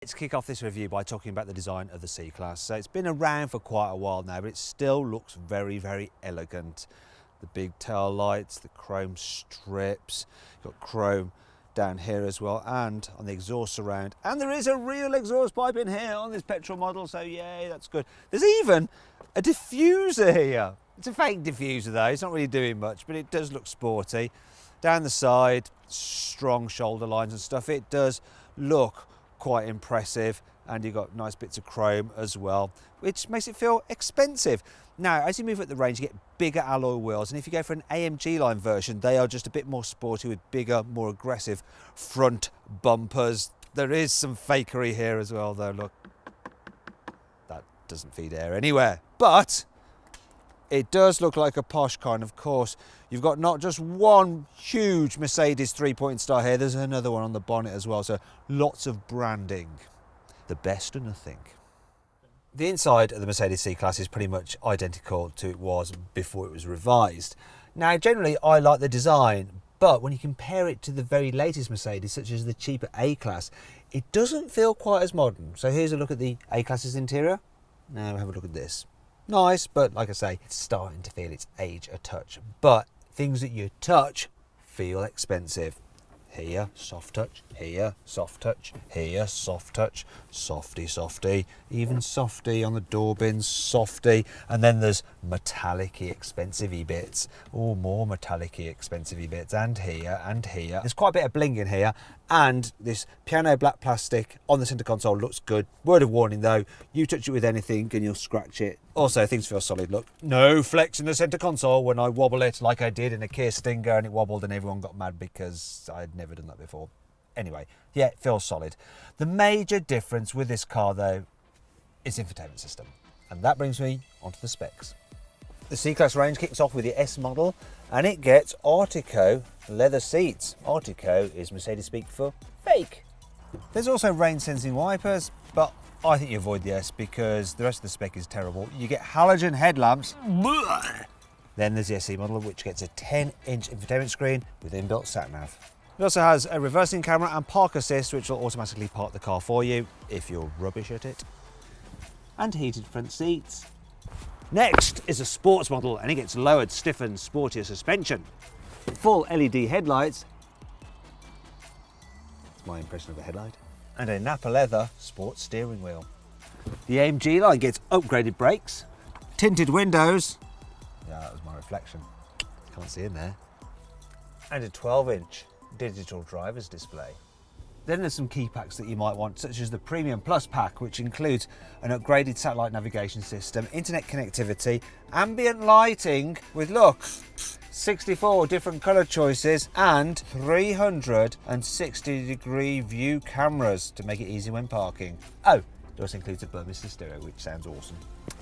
Let's kick off this review by talking about the design of the C-Class. So it's been around for quite a while now, but it still looks very, very elegant. The big tail lights, the chrome strips, got chrome down here as well, and on the exhaust surround. And there is a real exhaust pipe in here on this petrol model, so yay, that's good. There's even a diffuser here. It's a fake diffuser though, it's not really doing much, but it does look sporty. Down the side, strong shoulder lines and stuff. It does look quite impressive, and you've got nice bits of chrome as well, which makes it feel expensive. Now, as you move up the range, you get bigger alloy wheels, and if you go for an AMG line version, they are just a bit more sporty with bigger, more aggressive front bumpers. There is some fakery here as well, though. Look, that doesn't feed air anywhere, but it does look like a posh car. And of course, you've got not just one huge Mercedes 3-point star here, there's another one on the bonnet as well, so lots of branding. The best of nothing. The inside of the Mercedes C-Class is pretty much identical to it was before it was revised. Now, generally, I like the design, but when you compare it to the very latest Mercedes, such as the cheaper A-Class, it doesn't feel quite as modern. So here's a look at the A-Class's interior. Now have a look at this. Nice, but like I say, it's starting to feel its age a touch. But things that you touch feel expensive. Here, soft touch. Here, soft touch. Here, soft touch. Softy, softy. Even softy on the door bins, softy. And then there's metallic-y, expensive-y bits. Oh, more metallic-y, expensive-y bits. And here, and here. There's quite a bit of bling in here. And this piano black plastic on the centre console looks good. Word of warning though, you touch it with anything and you'll scratch it. Also, things feel solid. Look, no flex in the centre console when I wobble it like I did in a Kia Stinger, and it wobbled and everyone got mad because I'd never done that before. Anyway, yeah, it feels solid. The major difference with this car though is the infotainment system. And that brings me onto the specs. The C-Class range kicks off with the S model, and it gets Artico leather seats. Artico is Mercedes speak for fake. There's also rain sensing wipers, but I think you avoid the S because the rest of the spec is terrible. You get halogen headlamps. Then there's the SE model, which gets a 10-inch infotainment screen with inbuilt sat-nav. It also has a reversing camera and park assist, which will automatically park the car for you if you're rubbish at it. And heated front seats. Next is a sports model, and it gets lowered, stiffened, sportier suspension. Full LED headlights. That's my impression of a headlight. And a Napa leather sports steering wheel. The AMG line gets upgraded brakes, tinted windows. Yeah, that was my reflection. Can't see in there. And a 12-inch digital driver's display. Then there's some key packs that you might want, such as the Premium Plus pack, which includes an upgraded satellite navigation system, internet connectivity, ambient lighting with, look, 64 different colour choices and 360-degree view cameras to make it easy when parking. Oh, it also includes a Burmester stereo, which sounds awesome.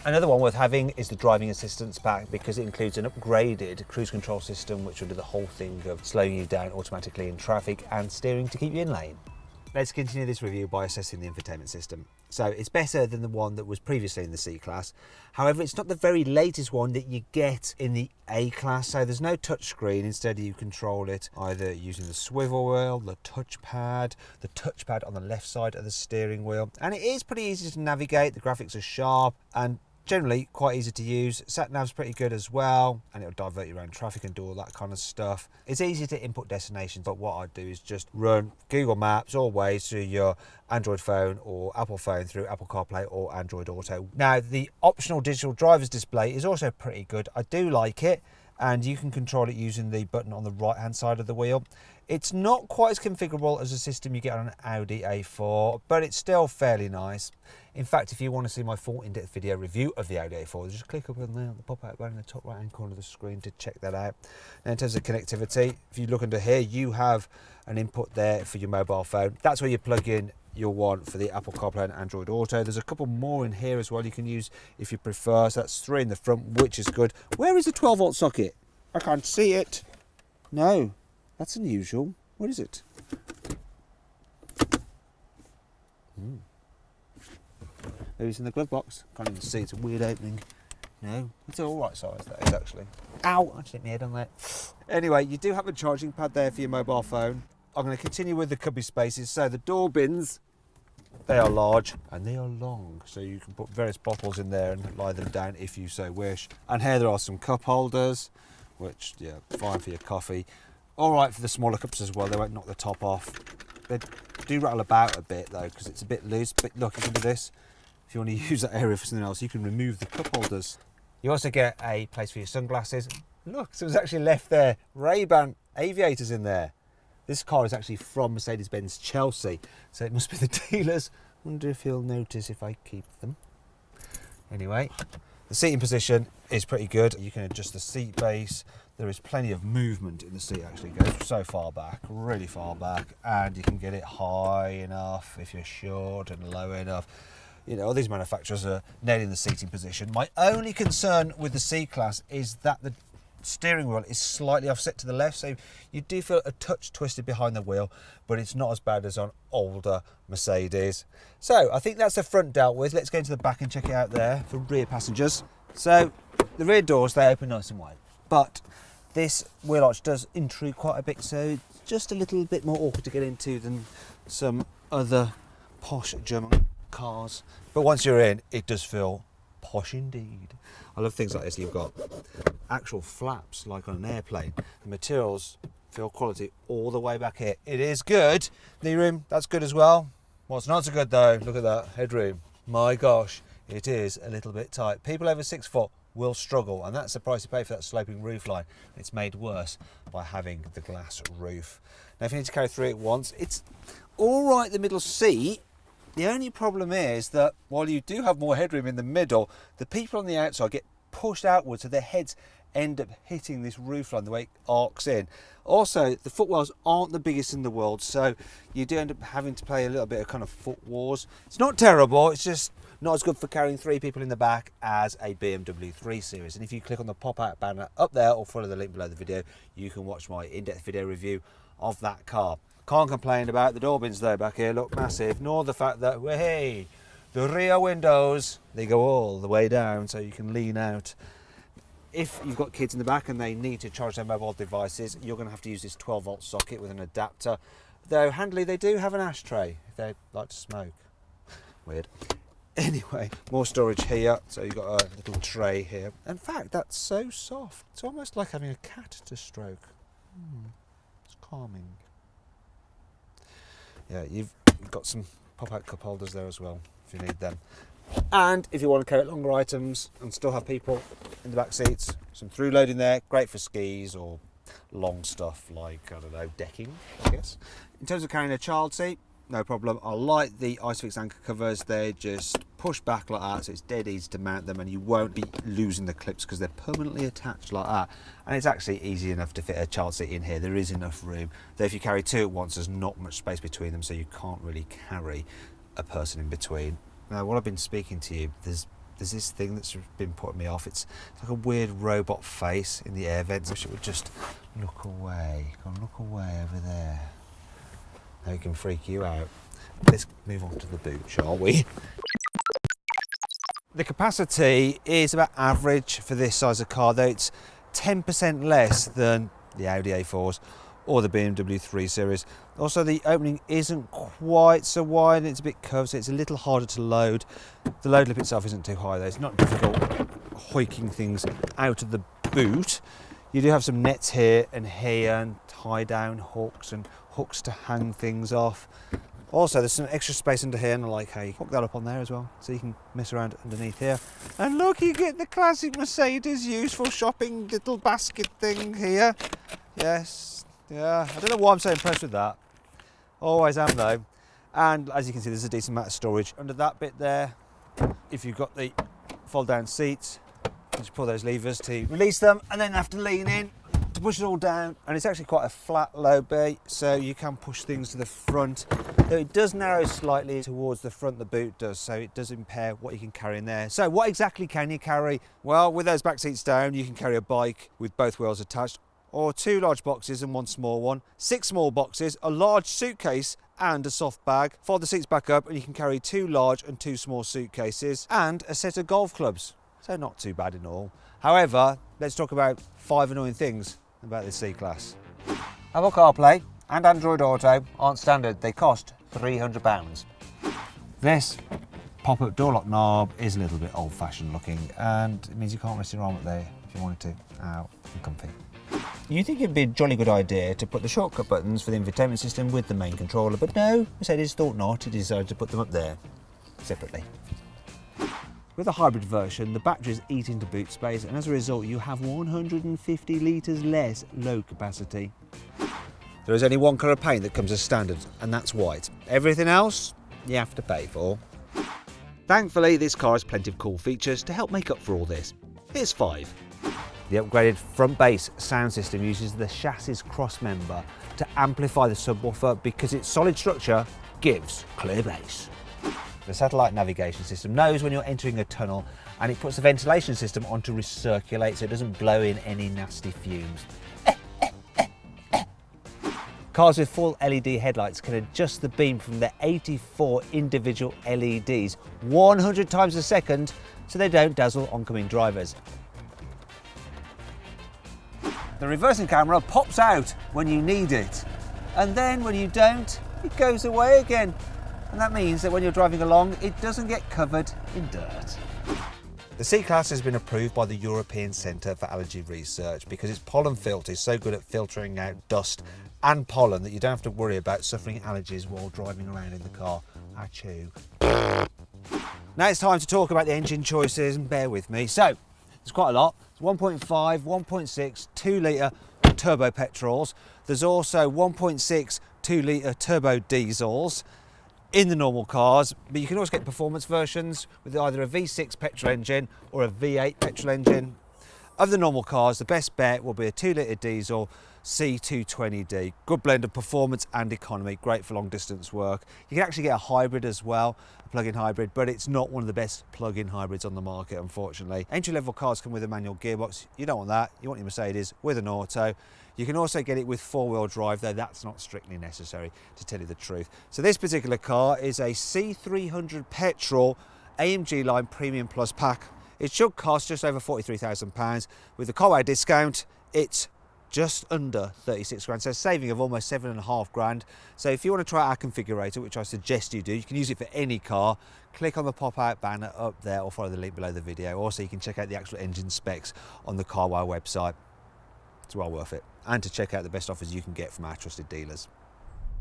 Another one worth having is the driving assistance pack, because it includes an upgraded cruise control system which will do the whole thing of slowing you down automatically in traffic and steering to keep you in lane. Let's continue this review by assessing the infotainment system. So it's better than the one that was previously in the C-Class. However, it's not the very latest one that you get in the A-Class. So there's no touchscreen. Instead, you control it either using the swivel wheel, the touchpad on the left side of the steering wheel. And it is pretty easy to navigate. The graphics are sharp and generally quite easy to use. Sat-nav's pretty good as well, and it'll divert you around traffic and do all that kind of stuff. It's easy to input destinations, but what I do is just run Google Maps or Waze through your Android phone or Apple phone through Apple CarPlay or Android Auto. Now, the optional digital driver's display is also pretty good. I do like it, and you can control it using the button on the right-hand side of the wheel. It's not quite as configurable as the system you get on an Audi A4, but it's still fairly nice. In fact, if you want to see my full in-depth video review of the Audi A4, just click up on there, the pop-out button in the top right-hand corner of the screen to check that out. Now, in terms of connectivity, if you look under here, you have an input there for your mobile phone. That's where you plug in your one for the Apple CarPlay and Android Auto. There's a couple more in here as well you can use if you prefer. So that's 3 in the front, which is good. Where is the 12-volt socket? I can't see it. No, that's unusual. What is it? Maybe it's in the glove box. Can't even see. It's a weird opening. No, it's all right size, that is actually. Ow, I just hit my head on that. Anyway, you do have a charging pad there for your mobile phone. I'm going to continue with the cubby spaces. So the door bins They are large and they are long, so you can put various bottles in there and lie them down if you so wish. And here there are some cup holders, which, yeah, fine for your coffee. All right for the smaller cups as well, they won't knock the top off. They do rattle about a bit though, because it's a bit loose, but look, you can do this. If you want to use that area for something else, you can remove the cup holders. You also get a place for your sunglasses. Look, so it's actually left there Ray-Ban aviators in there. This car is actually from Mercedes-Benz Chelsea, so it must be the dealers. Wonder if he'll notice if I keep them. Anyway, the seating position is pretty good. You can adjust the seat base. There is plenty of movement in the seat, actually. It goes so far back, really far back, and you can get it high enough if you're short and low enough. You know, all these manufacturers are nailing the seating position. My only concern with the C-Class is that the steering wheel is slightly offset to the left, so you do feel a touch twisted behind the wheel, but it's not as bad as on older Mercedes. So I think that's the front dealt with. Let's go into the back and check it out there for rear passengers. So the rear doors, they open nice and wide, but this wheel arch does intrude quite a bit, so it's just a little bit more awkward to get into than some other posh German cars. But once you're in, it does feel posh indeed. I love things like this. You've got actual flaps like on an airplane. The materials feel quality all the way back here. It is good. Knee room, that's good as well. What's not so good though, look at that headroom. My gosh, it is a little bit tight. People over 6 foot will struggle, and that's the price you pay for that sloping roof line. It's made worse by having the glass roof. Now if you need to carry 3 at once, it's all right, the middle seat. The only problem is that while you do have more headroom in the middle, the people on the outside get pushed outwards, so their heads end up hitting this roofline the way it arcs in. Also, the footwells aren't the biggest in the world, so you do end up having to play a little bit of kind of foot wars. It's not terrible, it's just not as good for carrying 3 people in the back as a BMW 3 Series. And if you click on the pop-out banner up there or follow the link below the video, you can watch my in-depth video review of that car. Can't complain about the door bins though back here, look massive, nor the fact that, well, hey, the rear windows, they go all the way down so you can lean out. If you've got kids in the back and they need to charge their mobile devices, you're going to have to use this 12-volt socket with an adapter. Though handily, they do have an ashtray if they like to smoke. Weird. Anyway, more storage here. So you've got a little tray here. In fact, that's so soft. It's almost like having a cat to stroke. It's calming. Yeah, you've got some pop-out cup holders there as well, if you need them. And if you want to carry longer items and still have people in the back seats, some through loading there, great for skis or long stuff like, I don't know, decking, I guess. In terms of carrying a child seat, no problem. I like the Isofix anchor covers. They just push back like that, so it's dead easy to mount them and you won't be losing the clips because they're permanently attached like that. And it's actually easy enough to fit a child seat in here. There is enough room. Though if you carry 2 at once, there's not much space between them, so you can't really carry a person in between. Now, while I've been speaking to you, there's this thing that's been putting me off. It's like a weird robot face in the air vents. I wish it would just look away. Go and look away over there. Now it can freak you out. Let's move on to the boot, shall we? The capacity is about average for this size of car, though it's 10% less than the Audi A4s or the BMW 3 Series. Also, the opening isn't quite so wide, it's a bit curved, so it's a little harder to load. The load lip itself isn't too high though, it's not difficult hoiking things out of the boot. You do have some nets here and tie down hooks and hooks to hang things off. Also, there's some extra space under here, and I like how you hook that up on there as well, so you can mess around underneath here. And look, you get the classic Mercedes useful shopping little basket thing here. Yes, yeah, I don't know why I'm so impressed with that. Always am though. And as you can see, there's a decent amount of storage under that bit there. If you've got the fold down seats, you just pull those levers to release them, and then have to lean in to push it all down. And it's actually quite a flat low bay, so you can push things to the front. Though it does narrow slightly towards the front, the boot does, so it does impair what you can carry in there. So what exactly can you carry? Well, with those back seats down, you can carry a bike with both wheels attached, or 2 large boxes and 1 small one, 6 small boxes, a large suitcase and a soft bag. Fold the seats back up and you can carry 2 large and 2 small suitcases and a set of golf clubs. So not too bad in all. However, let's talk about 5 annoying things about this C-Class. Apple CarPlay and Android Auto aren't standard. They cost £300. This pop-up door lock knob is a little bit old-fashioned looking, and it means you can't rest your arm up there if you wanted to. Out and comfy. You think it'd be a jolly good idea to put the shortcut buttons for the infotainment system with the main controller, but no, Mercedes thought not. It decided to put them up there separately. With the hybrid version, the batteries eat into boot space, and as a result you have 150 litres less load capacity. There is only one colour of paint that comes as standard, and that's white. Everything else you have to pay for. Thankfully, this car has plenty of cool features to help make up for all this. Here's 5. The upgraded front bass sound system uses the chassis cross member to amplify the subwoofer because its solid structure gives clear bass. The satellite navigation system knows when you're entering a tunnel, and it puts the ventilation system on to recirculate so it doesn't blow in any nasty fumes. Cars with full LED headlights can adjust the beam from their 84 individual LEDs 100 times a second so they don't dazzle oncoming drivers. The reversing camera pops out when you need it, and then when you don't, it goes away again. And that means that when you're driving along, it doesn't get covered in dirt. The C-Class has been approved by the European Centre for Allergy Research because its pollen filter is so good at filtering out dust and pollen that you don't have to worry about suffering allergies while driving around in the car. Achoo. Now it's time to talk about the engine choices, and bear with me. So, there's quite a lot. It's 1.5, 1.6, 2 litre turbo petrols. There's also 1.6, 2 litre turbo diesels in the normal cars, but you can also get performance versions with either a V6 petrol engine or a V8 petrol engine. Of the normal cars, the best bet will be a 2 litre diesel C220D. Good blend of performance and economy, great for long distance work. You can actually get a hybrid as well, a plug-in hybrid, but it's not one of the best plug-in hybrids on the market, unfortunately. Entry-level cars come with a manual gearbox. You don't want that. You want your Mercedes with an auto. You can also get it with 4-wheel drive, though that's not strictly necessary, to tell you the truth. So this particular car is a C300 petrol AMG line Premium Plus pack. It should cost just over £43,000. With the carwow discount, it's just under 36 grand, so a saving of almost 7.5 grand. So if you want to try our configurator, which I suggest you do, you can use it for any car. Click on the pop-out banner up there or follow the link below the video. Also, you can check out the actual engine specs on the carwow website. It's well worth it. And to check out the best offers you can get from our trusted dealers.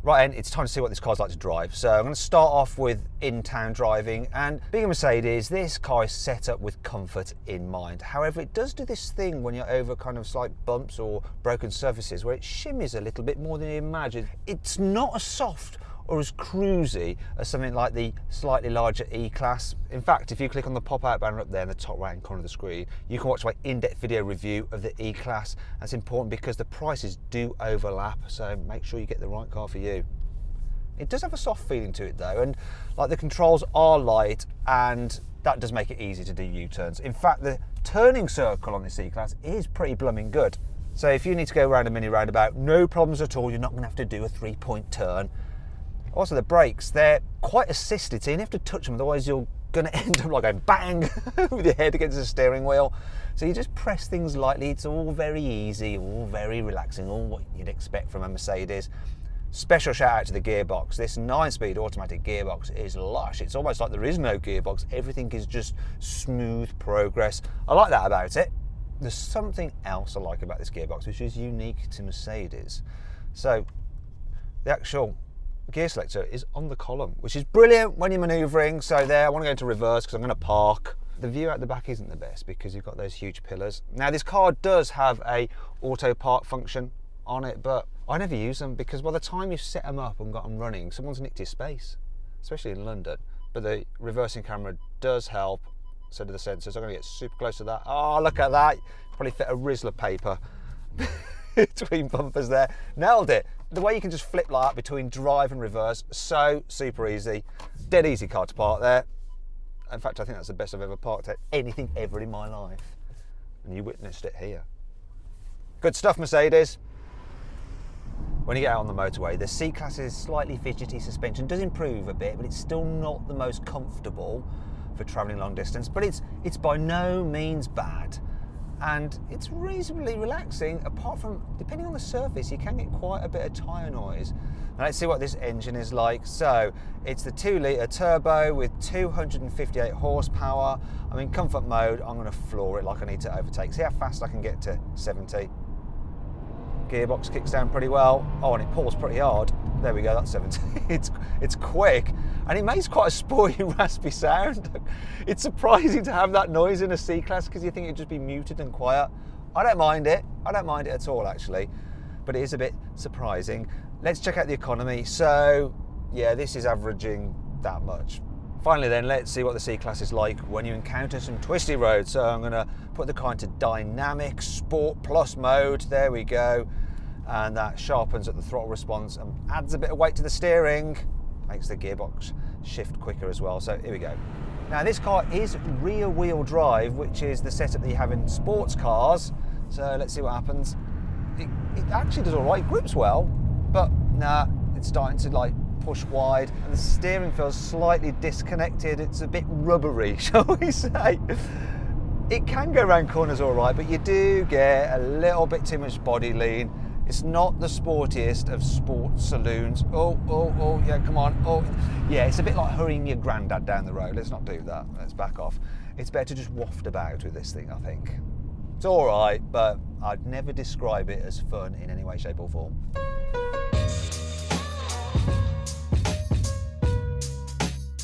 Right then, it's time to see what this car's like to drive. So I'm going to start off with in-town driving, and being a Mercedes, this car is set up with comfort in mind. However, it does do this thing when you're over kind of slight bumps or broken surfaces where it shimmies a little bit more than you imagine. It's not as soft or as cruisy as something like the slightly larger E-Class. In fact, if you click on the pop-out banner up there in the top right-hand corner of the screen, you can watch my in-depth video review of the E-Class. That's important because the prices do overlap, so make sure you get the right car for you. It does have a soft feeling to it though, and like the controls are light, and that does make it easy to do U-turns. In fact, the turning circle on this E-Class is pretty blooming good. So if you need to go around a mini roundabout, no problems at all. You're not going to have to do a 3-point turn. Also, the brakes, they're quite assisted, so you have to touch them, otherwise you're going to end up like going bang with your head against the steering wheel. So you just press things lightly. It's all very easy, all very relaxing, all what you'd expect from a Mercedes. Special shout out to the gearbox. This 9-speed automatic gearbox is lush. It's almost like there is no gearbox. Everything is just smooth progress. I like that about it. There's something else I like about this gearbox, which is unique to Mercedes. So the actual gear selector is on the column, which is brilliant when you're manoeuvring. So there, I want to go into reverse because I'm going to park. The view out the back isn't the best because you've got those huge pillars. Now this car does have a auto park function on it, but I never use them because by the time you've set them up and got them running, someone's nicked your space, especially in London. But the reversing camera does help, so do the sensors. I'm going to get super close to that. Oh, look at that. Probably fit a Rizzler paper between bumpers there. Nailed it. The way you can just flip like that between drive and reverse, so super easy. Dead easy car to park there. In fact, I think that's the best I've ever parked at anything ever in my life. And you witnessed it here. Good stuff, Mercedes. When you get out on the motorway, the C-Class's slightly fidgety suspension does improve a bit, but it's still not the most comfortable for travelling long distance, but it's by no means bad. And it's reasonably relaxing, apart from, depending on the surface, you can get quite a bit of tyre noise. Now let's see what this engine is like. So it's the 2-litre turbo with 258 horsepower. I'm in comfort mode. I'm going to floor it like I need to overtake. See how fast I can get to 70. Gearbox kicks down pretty well. Oh, and it pulls pretty hard. There we go, that's 70. It's quick, and it makes quite a sporty, raspy sound. It's surprising to have that noise in a C-Class because you think it'd just be muted and quiet. I don't mind it. I don't mind it at all, actually, but it is a bit surprising. Let's check out the economy. So, yeah, this is averaging that much. Finally then, let's see what the C-Class is like when you encounter some twisty roads. So I'm going to put the car into dynamic sport plus mode. There we go. And that sharpens at the throttle response and adds a bit of weight to the steering. Makes the gearbox shift quicker as well. So here we go. Now this car is rear wheel drive, which is the setup that you have in sports cars. So let's see what happens. It actually does all right, it grips well, but nah, it's starting to like push wide and the steering feels slightly disconnected. It's a bit rubbery, shall we say. It can go around corners all right, but you do get a little bit too much body lean. It's not the sportiest of sports saloons. Oh, yeah, come on. Oh, yeah, it's a bit like hurrying your granddad down the road. Let's not do that. Let's back off. It's better to just waft about with this thing, I think. It's all right, but I'd never describe it as fun in any way, shape or form.